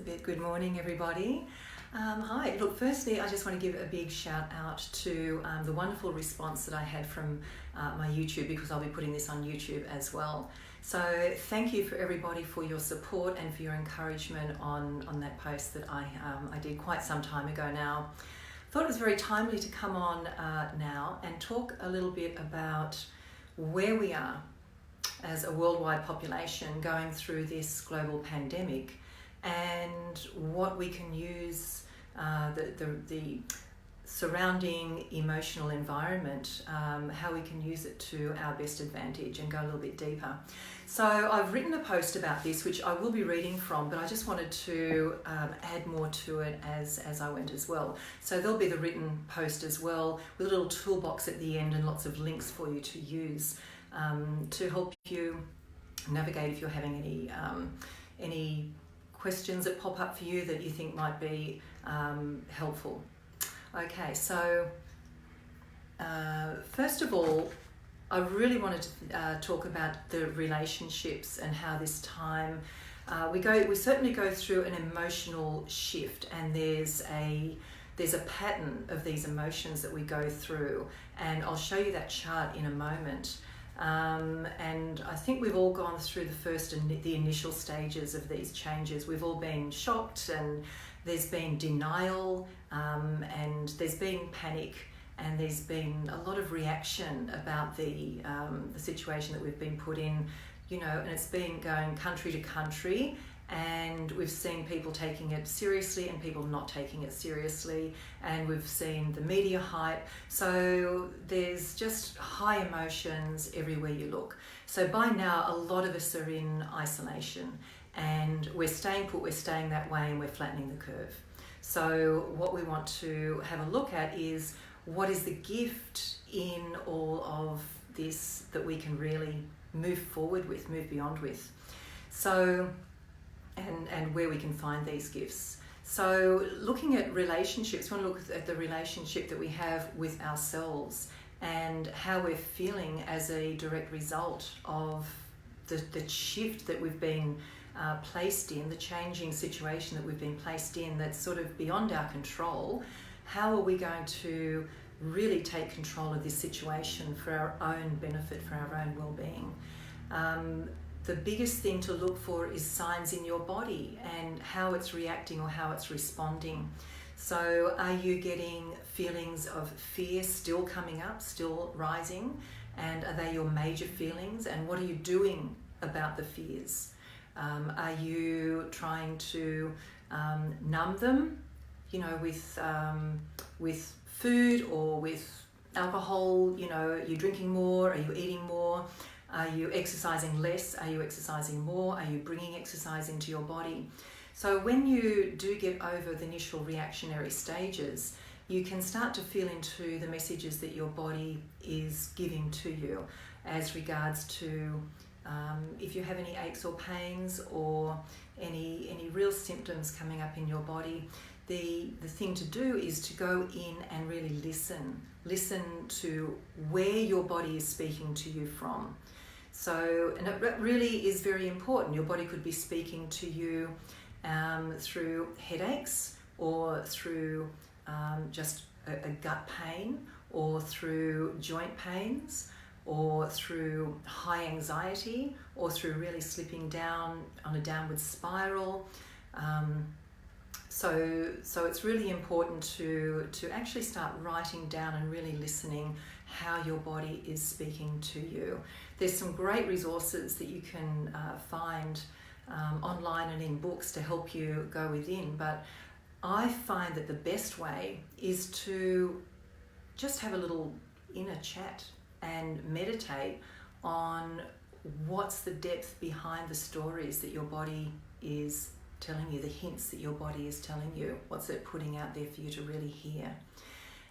a bit. Good morning, everybody. Hi. Look, firstly, I just want to give a big shout out to the wonderful response that I had from my YouTube, because I'll be putting this on YouTube as well. So thank you for everybody for your support and for your encouragement on that post that I did quite some time ago now. Thought it was very timely to come on now and talk a little bit about where we are as a worldwide population going through this global pandemic, and what we can use the surrounding emotional environment, how we can use it to our best advantage and go a little bit deeper. So I've written a post about this, which I will be reading from, but I just wanted to add more to it as I went as well. So there'll be the written post as well, with a little toolbox at the end and lots of links for you to use to help you navigate if you're having any questions that pop up for you that you think might be helpful. Okay, so first of all, I really wanted to talk about the relationships and how this time we certainly go through an emotional shift, and there's a pattern of these emotions that we go through, and I'll show you that chart in a moment. And I think we've all gone through the initial stages of these changes. We've all been shocked, and there's been denial, and there's been panic, and there's been a lot of reaction about the situation that we've been put in, and it's been going country to country, and we've seen people taking it seriously and people not taking it seriously, and we've seen the media hype. So there's just high emotions everywhere you look. So by now, a lot of us are in isolation, and we're staying put, we're staying that way, and we're flattening the curve. So what we want to have a look at is, what is the gift in all of this that we can really move forward with, move beyond with? So, and where we can find these gifts. So looking at relationships, we want to look at the relationship that we have with ourselves and how we're feeling as a direct result of the shift that we've been placed in, the changing situation that we've been placed in that's sort of beyond our control. How are we going to really take control of this situation for our own benefit, for our own well-being? The biggest thing to look for is signs in your body and how it's reacting or how it's responding. So are you getting feelings of fear still coming up, still rising? And are they your major feelings? And what are you doing about the fears? Are you trying to numb them, with food or with alcohol? Are you drinking more? Are you eating more? Are you exercising less? Are you exercising more? Are you bringing exercise into your body? So when you do get over the initial reactionary stages, you can start to feel into the messages that your body is giving to you as regards to if you have any aches or pains or any real symptoms coming up in your body. The thing to do is to go in and really listen to where your body is speaking to you from. So, and it really is very important. Your body could be speaking to you through headaches, or through just a gut pain, or through joint pains, or through high anxiety, or through really slipping down on a downward spiral. So it's really important to actually start writing down and really listening how your body is speaking to you. There's some great resources that you can find online and in books to help you go within, but I find that the best way is to just have a little inner chat and meditate on what's the depth behind the stories that your body is telling you, the hints that your body is telling you, what's it putting out there for you to really hear.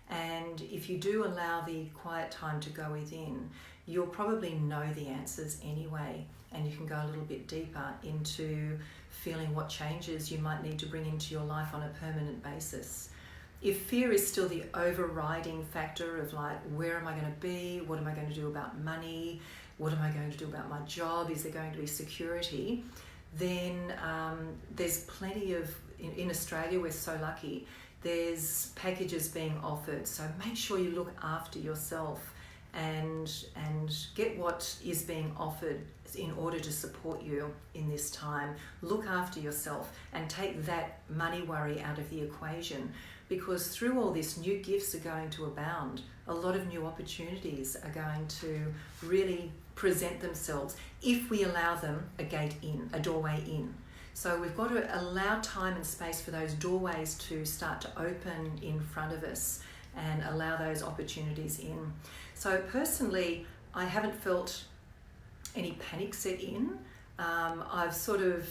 And if you do allow the quiet time to go within, you'll probably know the answers anyway, and you can go a little bit deeper into feeling what changes you might need to bring into your life on a permanent basis. If fear is still the overriding factor of where am I going to be? What am I going to do about money? What am I going to do about my job? Is there going to be security? then there's plenty of, in Australia we're so lucky, there's packages being offered. So make sure you look after yourself and get what is being offered in order to support you in this time. Look after yourself and take that money worry out of the equation, because through all this, new gifts are going to abound. A lot of new opportunities are going to really present themselves if we allow them a gate in, a doorway in. So we've got to allow time and space for those doorways to start to open in front of us and allow those opportunities in. So personally, I haven't felt any panic set in. I've sort of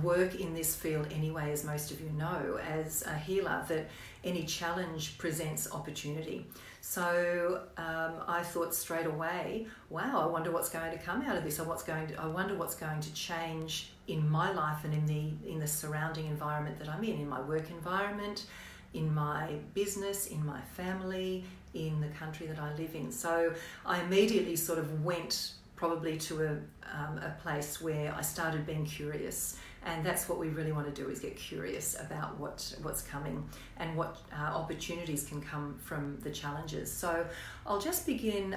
work in this field anyway, as most of you know, as a healer, that any challenge presents opportunity. So I thought straight away, wow, I wonder what's going to come out of this, or I wonder what's going to change in my life and in the surrounding environment that I'm in my work environment, in my business, in my family, in the country that I live in. So I immediately sort of went probably to a place where I started being curious. And that's what we really want to do, is get curious about what's coming and what opportunities can come from the challenges. So I'll just begin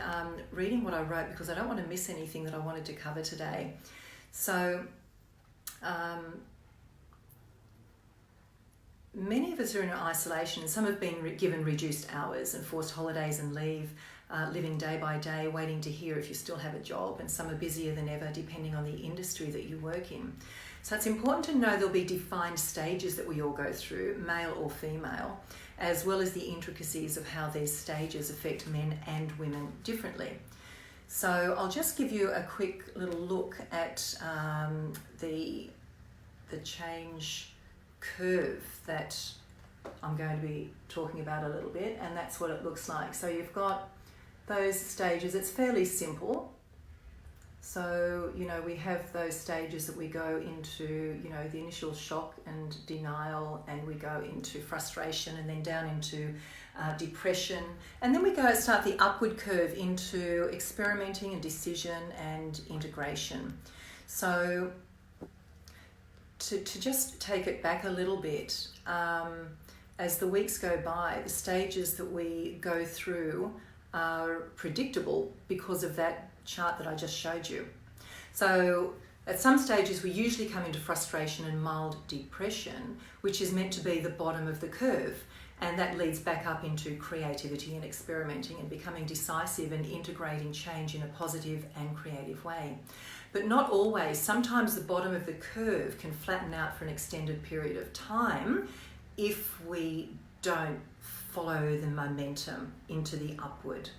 reading what I wrote, because I don't want to miss anything that I wanted to cover today. So many of us are in isolation. Some have been given reduced hours and forced holidays and leave, living day by day, waiting to hear if you still have a job, and some are busier than ever depending on the industry that you work in. So it's important to know there'll be defined stages that we all go through, male or female, as well as the intricacies of how these stages affect men and women differently. So I'll just give you a quick little look at the change curve that I'm going to be talking about a little bit, and that's what it looks like. So you've got those stages. It's fairly simple. So, we have those stages that we go into, the initial shock and denial, and we go into frustration, and then down into depression. And then we start the upward curve into experimenting and decision and integration. So to just take it back a little bit, as the weeks go by, the stages that we go through are predictable because of that chart that I just showed you. So at some stages we usually come into frustration and mild depression, which is meant to be the bottom of the curve, and that leads back up into creativity and experimenting and becoming decisive and integrating change in a positive and creative way. But not always. Sometimes the bottom of the curve can flatten out for an extended period of time if we don't follow the momentum into the upward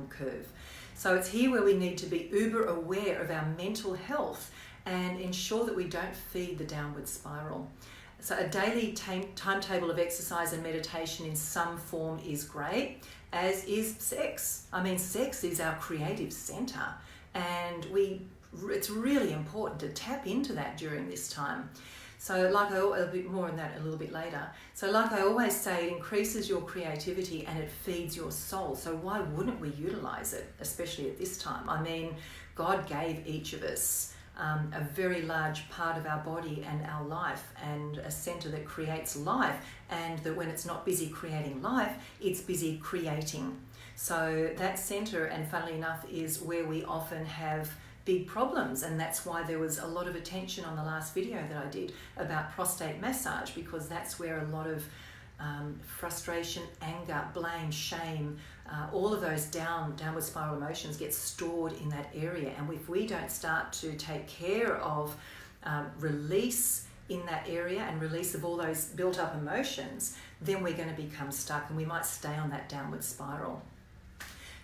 curve. So it's here where we need to be uber aware of our mental health and ensure that we don't feed the downward spiral. So a daily timetable of exercise and meditation in some form is great, as is sex. I mean, sex is our creative center, and it's really important to tap into that during this time. So a bit more on that a little bit later. So like I always say, it increases your creativity and it feeds your soul. So why wouldn't we utilize it, especially at this time? I mean, God gave each of us a very large part of our body and our life, and a center that creates life, and that when it's not busy creating life, it's busy creating. So that center, and funnily enough, is where we often have big problems, and that's why there was a lot of attention on the last video that I did about prostate massage, because that's where a lot of frustration, anger, blame, shame, all of those downward spiral emotions get stored in that area. And if we don't start to take care of release in that area and release of all those built up emotions, then we're going to become stuck and we might stay on that downward spiral.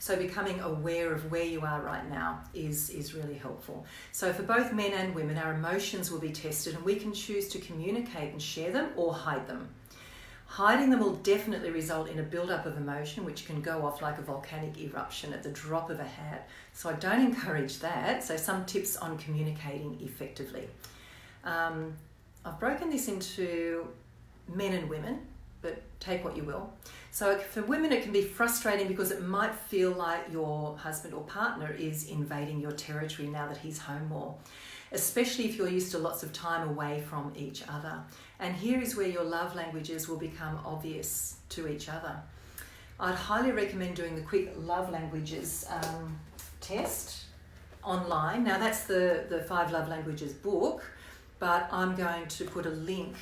So becoming aware of where you are right now is really helpful. So for both men and women, our emotions will be tested, and we can choose to communicate and share them or hide them. Hiding them will definitely result in a buildup of emotion, which can go off like a volcanic eruption at the drop of a hat. So I don't encourage that. So some tips on communicating effectively. I've broken this into men and women, but take what you will. So for women, it can be frustrating because it might feel like your husband or partner is invading your territory now that he's home more, especially if you're used to lots of time away from each other. And here is where your love languages will become obvious to each other. I'd highly recommend doing the quick love languages test online. Now that's the 5 Love Languages book, but I'm going to put a link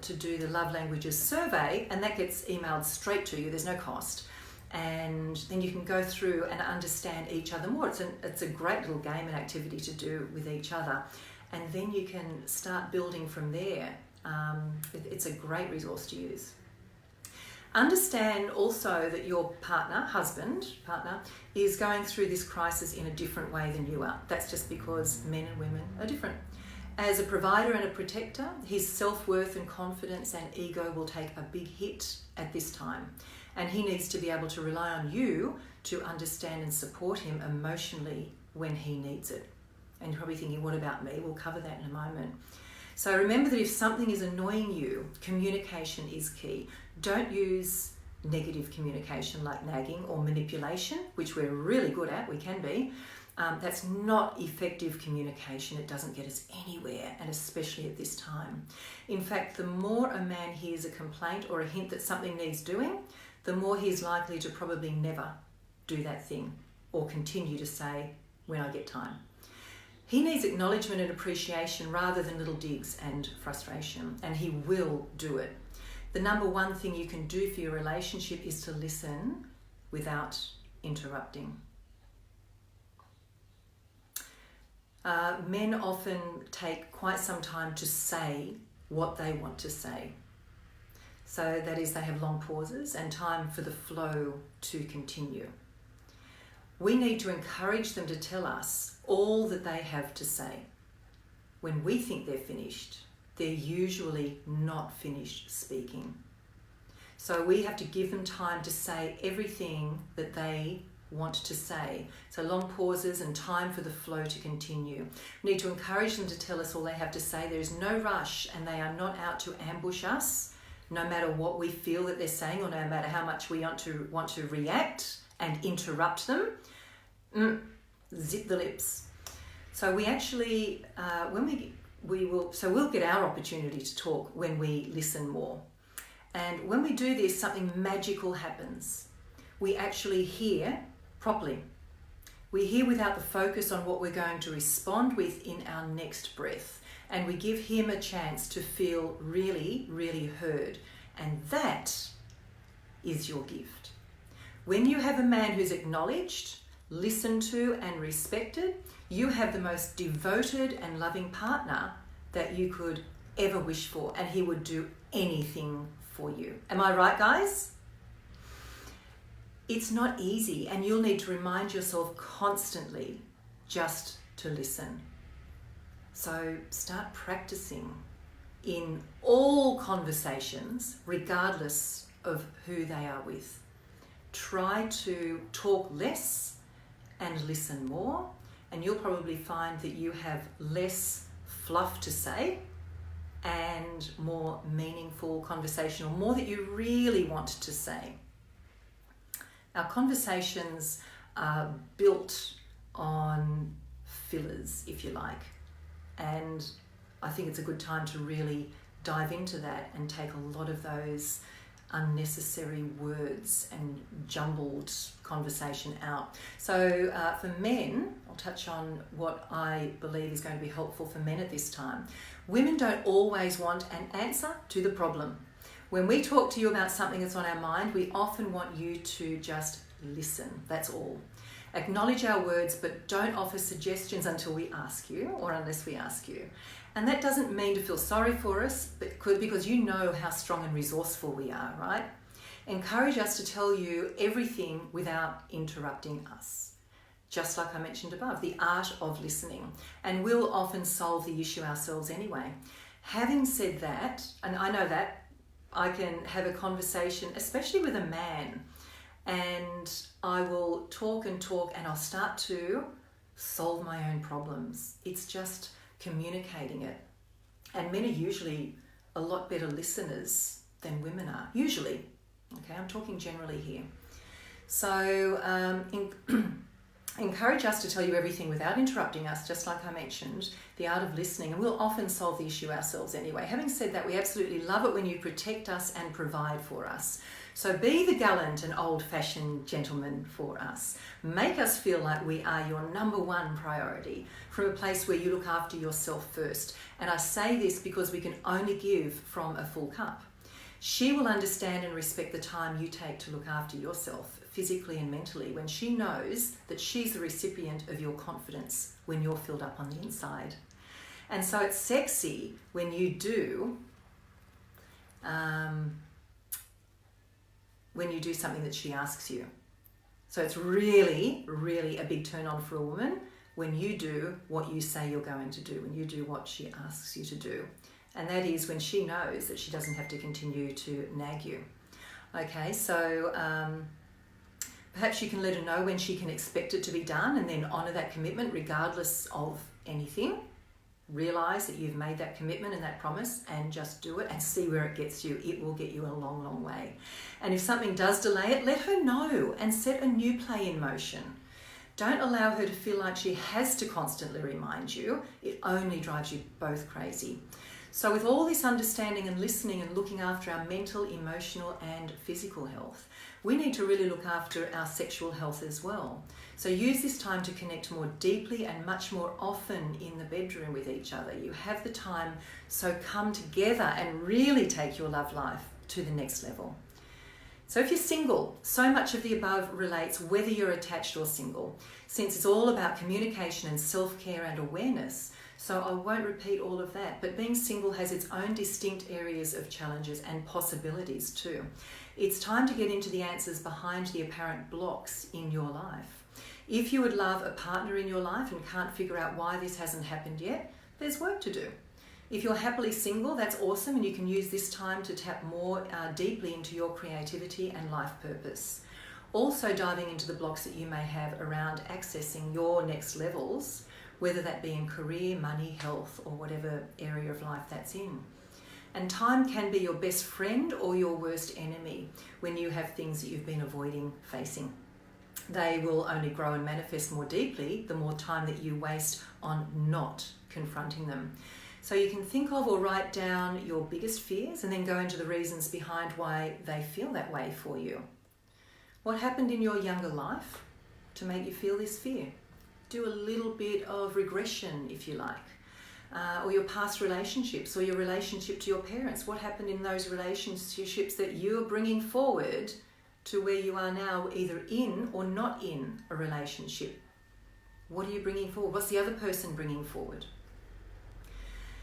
to do the love languages survey, and that gets emailed straight to you. There's no cost, and then you can go through and understand each other more. It's a great little game and activity to do with each other, and then you can start building from there. It's a great resource to use. Understand also that your partner is going through this crisis in a different way than you are. That's just because men and women are different. As a provider and a protector, his self-worth and confidence and ego will take a big hit at this time. And he needs to be able to rely on you to understand and support him emotionally when he needs it. And you're probably thinking, what about me? We'll cover that in a moment. So remember that if something is annoying you, communication is key. Don't use negative communication like nagging or manipulation, which we're really good at, we can be. That's not effective communication. It doesn't get us anywhere, and especially at this time. In fact, the more a man hears a complaint or a hint that something needs doing, the more he's likely to probably never do that thing or continue to say, when I get time. He needs acknowledgement and appreciation rather than little digs and frustration, and he will do it. The number one thing you can do for your relationship is to listen without interrupting. Men often take quite some time to say what they want to say. So that is, they have long pauses and time for the flow to continue. We need to encourage them to tell us all that they have to say. When we think they're finished, they're usually not finished speaking. So we have to give them time to say everything that they want to say. So long pauses and time for the flow to continue. We need to encourage them to tell us all they have to say. There is no rush, and they are not out to ambush us, no matter what we feel that they're saying or no matter how much we want to react and interrupt them. Zip the lips. So we actually, we'll get our opportunity to talk when we listen more. And when we do this, something magical happens. We actually hear properly. We hear without the focus on what we're going to respond with in our next breath. And we give him a chance to feel really, really heard. And that is your gift. When you have a man who's acknowledged, listened to, and respected, you have the most devoted and loving partner that you could ever wish for. And he would do anything for you. Am I right, guys? It's not easy, and you'll need to remind yourself constantly just to listen. So start practicing in all conversations, regardless of who they are with. Try to talk less and listen more, and you'll probably find that you have less fluff to say and more meaningful conversation, or more that you really want to say. Our conversations are built on fillers, if you like, and I think it's a good time to really dive into that and take a lot of those unnecessary words and jumbled conversation out. So for men, I'll touch on what I believe is going to be helpful for men at this time. Women don't always want an answer to the problem. When we talk to you about something that's on our mind, we often want you to just listen. That's all. Acknowledge our words, but don't offer suggestions until we ask you, or unless we ask you. And that doesn't mean to feel sorry for us, but because you know how strong and resourceful we are, right? Encourage us to tell you everything without interrupting us. Just like I mentioned above, the art of listening. And we'll often solve the issue ourselves anyway. Having said that, and I know that, I can have a conversation, especially with a man, and I will talk and I'll start to solve my own problems. It's just communicating it. And men are usually a lot better listeners than women are, usually. Okay, I'm talking generally here. So encourage us to tell you everything without interrupting us, just like I mentioned, the art of listening, and we'll often solve the issue ourselves anyway. Having said that, we absolutely love it when you protect us and provide for us. So be the gallant and old-fashioned gentleman for us. Make us feel like we are your number one priority, from a place where you look after yourself first. And I say this because we can only give from a full cup. She will understand and respect the time you take to look after yourself, physically and mentally, when she knows that she's the recipient of your confidence when you're filled up on the inside. And so it's sexy when you do something that she asks you. So it's really, really a big turn on for a woman when you do what you say you're going to do, when you do what she asks you to do. And that is when she knows that she doesn't have to continue to nag you. Okay, so perhaps you can let her know when she can expect it to be done, and then honour that commitment regardless of anything. Realise that you've made that commitment and that promise, and just do it and see where it gets you. It will get you a long, long way. And if something does delay it, let her know and set a new play in motion. Don't allow her to feel like she has to constantly remind you. It only drives you both crazy. So with all this understanding and listening and looking after our mental, emotional and physical health, we need to really look after our sexual health as well. So use this time to connect more deeply and much more often in the bedroom with each other. You have the time, so come together and really take your love life to the next level. So if you're single, so much of the above relates whether you're attached or single, since it's all about communication and self-care and awareness. So I won't repeat all of that, but being single has its own distinct areas of challenges and possibilities too. It's time to get into the answers behind the apparent blocks in your life. If you would love a partner in your life and can't figure out why this hasn't happened yet, there's work to do. If you're happily single, that's awesome, and you can use this time to tap more deeply into your creativity and life purpose. Also diving into the blocks that you may have around accessing your next levels, whether that be in career, money, health, or whatever area of life that's in. And time can be your best friend or your worst enemy when you have things that you've been avoiding facing. They will only grow and manifest more deeply the more time that you waste on not confronting them. So you can think of or write down your biggest fears and then go into the reasons behind why they feel that way for you. What happened in your younger life to make you feel this fear? Do a little bit of regression, if you like, or your past relationships or your relationship to your parents. What happened in those relationships that you're bringing forward to where you are now, either in or not in a relationship? What are you bringing forward? What's the other person bringing forward?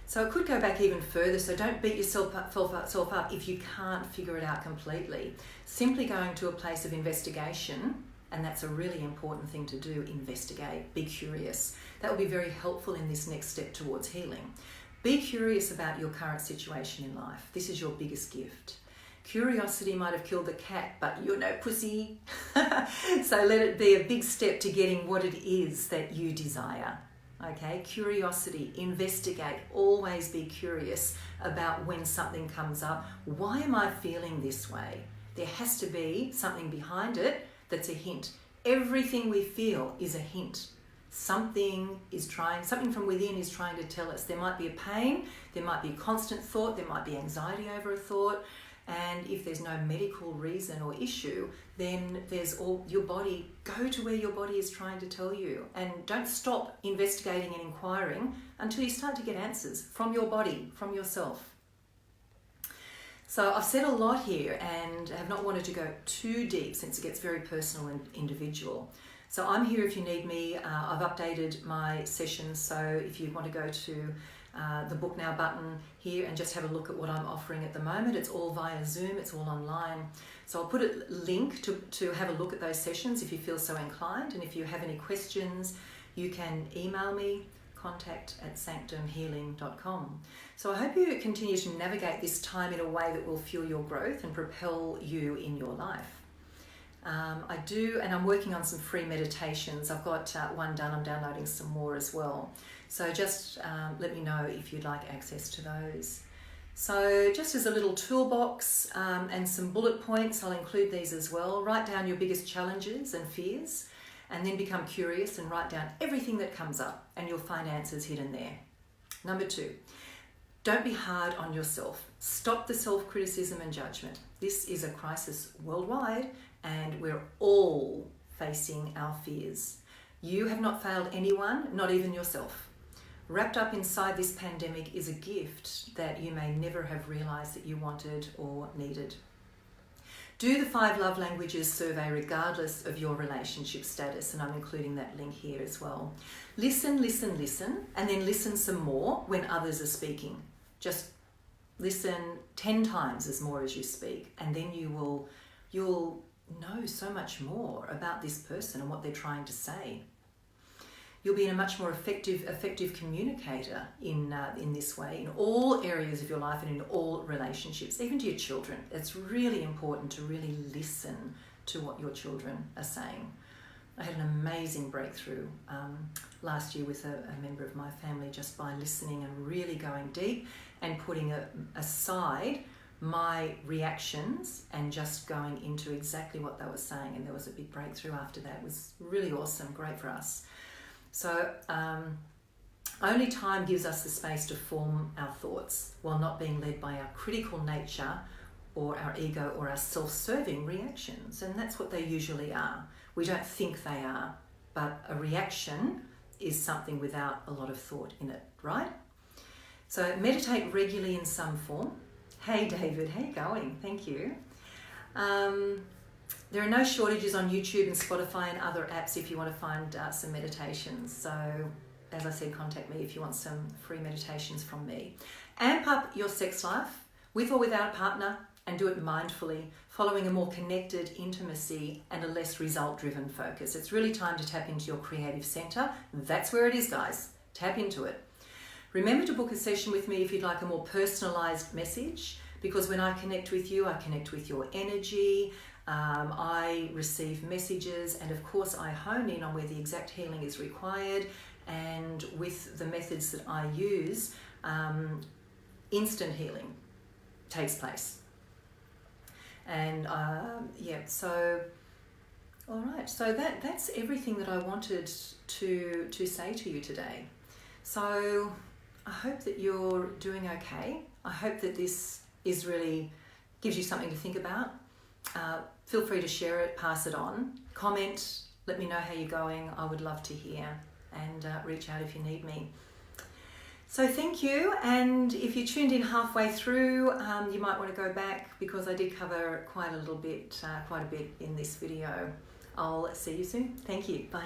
So it could go back even further, so don't beat yourself up if you can't figure it out completely. Simply going to a place of investigation, and that's a really important thing to do, investigate, be curious. That will be very helpful in this next step towards healing. Be curious about your current situation in life. This is your biggest gift. Curiosity might have killed the cat, but you're no pussy. So let it be a big step to getting what it is that you desire. Okay, curiosity, investigate, always be curious about when something comes up. Why am I feeling this way? There has to be something behind it that's a hint. Everything we feel is a hint. Something from within is trying to tell us. There might be a pain, there might be a constant thought, there might be anxiety over a thought, and if there's no medical reason or issue, then there's your body. Go to where your body is trying to tell you, and don't stop investigating and inquiring until you start to get answers from your body, from yourself. So I've said a lot here and have not wanted to go too deep since it gets very personal and individual. So I'm here if you need me. I've updated my sessions, so if you want to go to the Book Now button here and just have a look at what I'm offering at the moment. It's all via Zoom, it's all online. So I'll put a link to have a look at those sessions if you feel so inclined. And if you have any questions, you can email me, contact@sanctumhealing.com. So I hope you continue to navigate this time in a way that will fuel your growth and propel you in your life. I do, and I'm working on some free meditations. I've got one done, I'm downloading some more as well. So just let me know if you'd like access to those. So just as a little toolbox and some bullet points, I'll include these as well. Write down your biggest challenges and fears, and then become curious and write down everything that comes up, and you'll find answers hidden there. Number 2, don't be hard on yourself. Stop the self-criticism and judgment. This is a crisis worldwide, and we're all facing our fears. You have not failed anyone, not even yourself. Wrapped up inside this pandemic is a gift that you may never have realized that you wanted or needed. Do the 5 love languages survey regardless of your relationship status, and I'm including that link here as well. Listen, listen, listen, and then listen some more when others are speaking. Just listen 10 times as more as you speak, and then you'll know so much more about this person and what they're trying to say. You'll be a much more effective communicator in this way, in all areas of your life and in all relationships, even to your children. It's really important to really listen to what your children are saying. I had an amazing breakthrough last year with a member of my family, just by listening and really going deep and putting aside my reactions and just going into exactly what they were saying. And there was a big breakthrough after that. It was really awesome, great for us. So only time gives us the space to form our thoughts while not being led by our critical nature or our ego or our self-serving reactions. And that's what they usually are. We don't think they are, but a reaction is something without a lot of thought in it, right? So meditate regularly in some form. Hey David, how you going? Thank you. There are no shortages on YouTube and Spotify and other apps if you want to find some meditations. So, as I said, contact me if you want some free meditations from me. Amp up your sex life with or without a partner, and do it mindfully, following a more connected intimacy and a less result-driven focus. It's really time to tap into your creative center. That's where it is, guys. Tap into it. Remember to book a session with me if you'd like a more personalized message, because when I connect with you, I connect with your energy. I receive messages, and of course I hone in on where the exact healing is required, and with the methods that I use, instant healing takes place. And so all right, so that's everything that I wanted to say to you today. So I hope that you're doing okay. I hope that this is really gives you something to think about. Feel free to share it, pass it on, comment, let me know how you're going. I would love to hear, and reach out if you need me. So thank you, and if you tuned in halfway through, you might want to go back, because I did cover quite a bit in this video. I'll see you soon. Thank you. Bye.